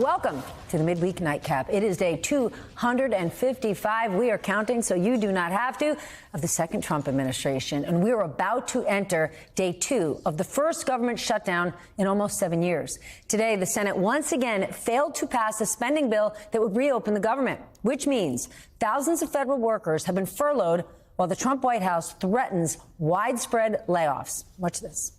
Welcome to the Midweek Nightcap. It is day 255. We are counting, so you do not have to, of the second Trump administration. And we are about to enter day 2 of the first government shutdown in almost 7 years. Today, the Senate once again failed to pass a spending bill that would reopen the government, which means thousands of federal workers have been furloughed while the Trump White House threatens widespread layoffs. Watch this.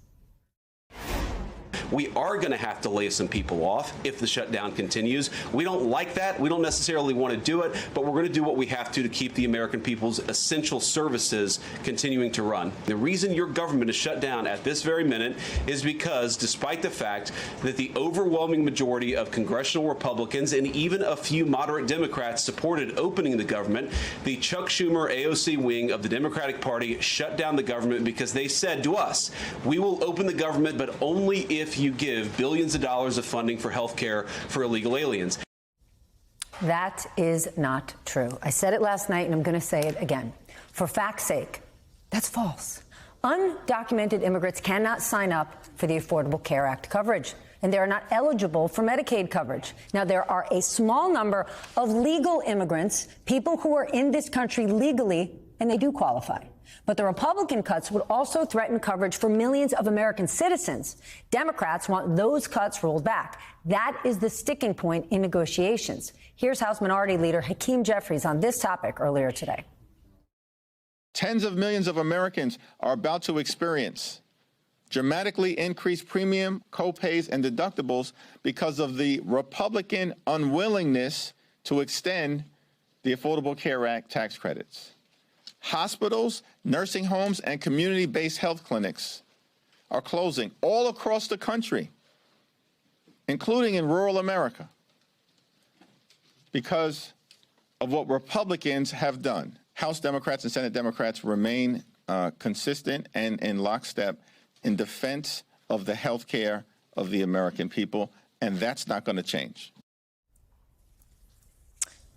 We are going to have to lay some people off if the shutdown continues. We don't like that. We don't necessarily want to do it, but we're going to do what we have to keep the American people's essential services continuing to run. The reason your government is shut down at this very minute is because, despite the fact that the overwhelming majority of congressional Republicans and even a few moderate Democrats supported opening the government, the Chuck Schumer AOC wing of the Democratic Party shut down the government because they said to us, we will open the government, but only if you give billions of dollars of funding for health care for illegal aliens. That is not true. I said it last night, and I'm going to say it again. For fact's sake, that's false. Undocumented immigrants cannot sign up for the Affordable Care Act coverage, and they are not eligible for Medicaid coverage. Now, there are a small number of legal immigrants, people who are in this country legally, and they do qualify. But the Republican cuts would also threaten coverage for millions of American citizens. Democrats want those cuts rolled back. That is the sticking point in negotiations. Here's House Minority Leader Hakeem Jeffries on this topic earlier today. Tens of millions of Americans are about to experience dramatically increased premium, co-pays, and deductibles because of the Republican unwillingness to extend the Affordable Care Act tax credits. Hospitals, nursing homes, and community-based health clinics are closing all across the country, including in rural America, because of what Republicans have done. House Democrats and Senate Democrats remain consistent and in lockstep in defense of the health care of the American people, and that's not going to change.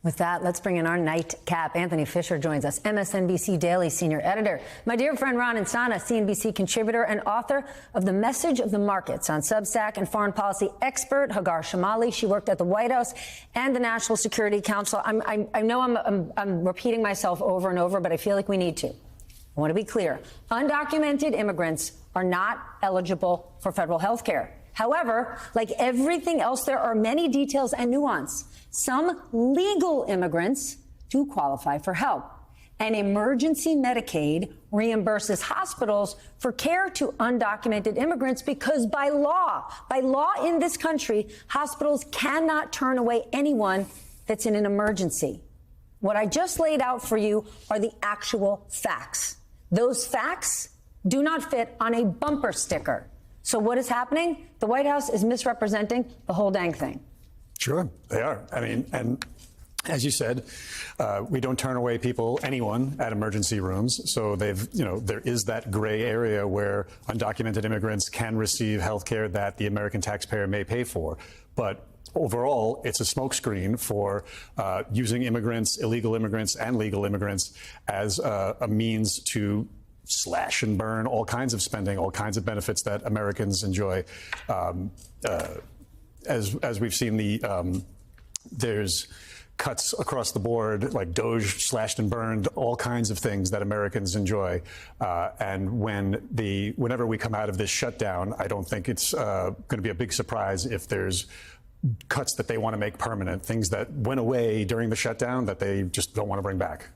With that, let's bring in our nightcap. Anthony Fisher joins us, MSNBC Daily Senior Editor. My dear friend Ron Insana, CNBC contributor and author of The Message of the Markets on Substack, and foreign policy expert Hagar Shamali. She worked at the White House and the National Security Council. I know I'm repeating myself over and over, but I feel like we need to. I want to be clear. Undocumented immigrants are not eligible for federal health care. However, like everything else, there are many details and nuance. Some legal immigrants do qualify for help. And emergency Medicaid reimburses hospitals for care to undocumented immigrants because by law in this country, hospitals cannot turn away anyone that's in an emergency. What I just laid out for you are the actual facts. Those facts do not fit on a bumper sticker. So what is happening? The White House is misrepresenting the whole dang thing. Sure, they are. I mean, and as you said, we don't turn away anyone at emergency rooms. So there is that gray area where undocumented immigrants can receive health care that the American taxpayer may pay for. But overall, it's a smokescreen for using immigrants, illegal immigrants, and legal immigrants as a means to slash and burn all kinds of spending, all kinds of benefits that Americans enjoy. As we've seen, there's cuts across the board, like DOGE slashed and burned all kinds of things that Americans enjoy. And whenever we come out of this shutdown, I don't think it's going to be a big surprise if there's cuts that they want to make permanent, things that went away during the shutdown that they just don't want to bring back.